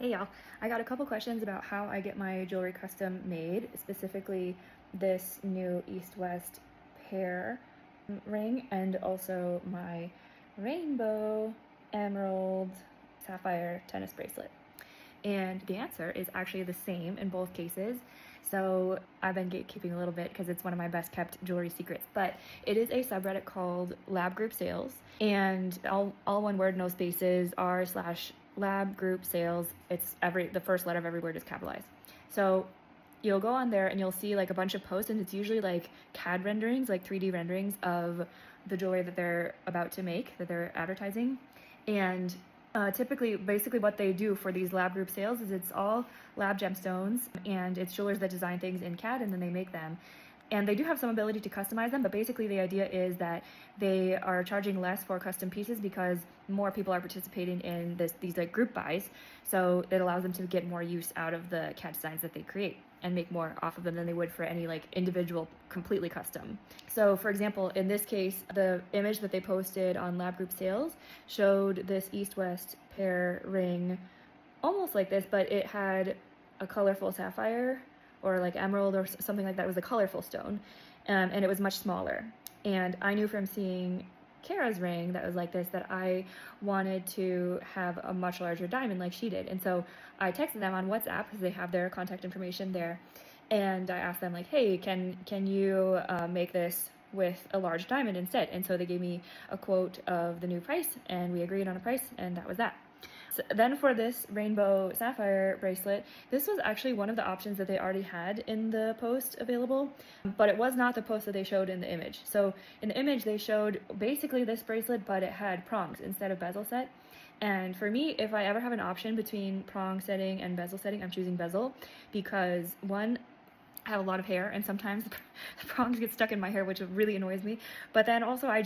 Hey y'all, I got a couple questions about how I get my jewelry custom made, specifically this new East-West pair ring and also my rainbow emerald sapphire tennis bracelet. And the answer is actually the same in both cases. So I've been gatekeeping a little bit because it's one of my best kept jewelry secrets. But it is a subreddit called Lab Group Sales, and all one word, no spaces, r slash lab group sales. It's the first letter of every word is capitalized. So you'll go on there and you'll see like a bunch of posts, and it's usually like CAD renderings, like 3D renderings of the jewelry that they're about to make, that they're advertising. And typically, basically what they do for these lab group sales is it's all lab gemstones, and it's jewelers that design things in CAD and then they make them. And they do have some ability to customize them, but basically the idea is that they are charging less for custom pieces because more people are participating in these like group buys. So it allows them to get more use out of the CAD designs that they create and make more off of them than they would for any like individual completely custom. So for example, in this case, the image that they posted on Lab Group Sales showed this East-West pair ring almost like this, but it had a colorful sapphire or like emerald or something like that. It was a colorful stone, and it was much smaller. And I knew from seeing Kara's ring that was like this that I wanted to have a much larger diamond like she did. And so I texted them on WhatsApp because they have their contact information there, and I asked them like, hey, can you make this with a large diamond instead? And so they gave me a quote of the new price, and we agreed on a price, and that was that. So then for this rainbow sapphire bracelet, this was actually one of the options that they already had in the post available, but it was not the post that they showed in the image. So in the image, they showed basically this bracelet, but it had prongs instead of bezel set. And for me, if I ever have an option between prong setting and bezel setting, I'm choosing bezel because one, I have a lot of hair and sometimes the prongs get stuck in my hair, which really annoys me. But then also I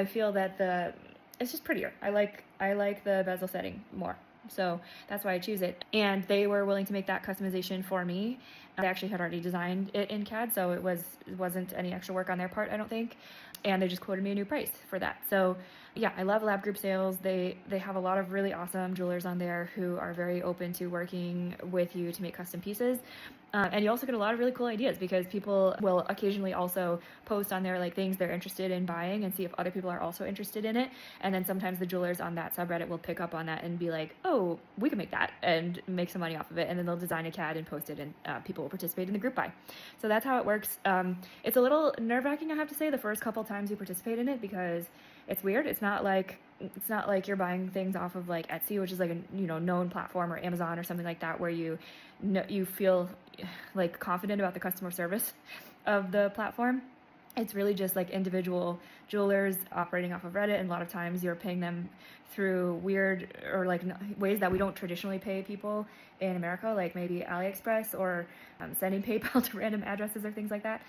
feel that it's just prettier. I like the bezel setting more. So that's why I choose it. And they were willing to make that customization for me. I actually had already designed it in CAD, so it wasn't any extra work on their part, I don't think. And they just quoted me a new price for that. So yeah, I love Lab Group Sales. They have a lot of really awesome jewelers on there who are very open to working with you to make custom pieces. And you also get a lot of really cool ideas because people will occasionally also post on there like things they're interested in buying and see if other people are also interested in it. And then sometimes the jewelers on that subreddit will pick up on that and be like, oh, we can make that and make some money off of it. And then they'll design a CAD and post it, and people will participate in the group buy. So that's how it works. It's a little nerve-wracking, I have to say, the first couple times you participate in it because it's weird. It's not like you're buying things off of like Etsy, which is like a known platform, or Amazon or something like that, where you feel like confident about the customer service of the platform. It's really just like individual jewelers operating off of Reddit, and a lot of times you're paying them through weird or like ways that we don't traditionally pay people in America, like maybe AliExpress or sending PayPal to random addresses or things like that.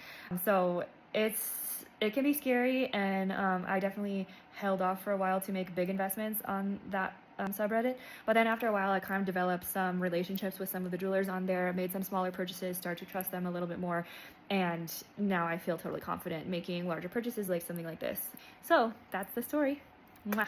So it can be scary, and I definitely held off for a while to make big investments on that subreddit. But then after a while, I kind of developed some relationships with some of the jewelers on there, made some smaller purchases, start to trust them a little bit more, and now I feel totally confident making larger purchases like something like this. So that's the story. Mwah.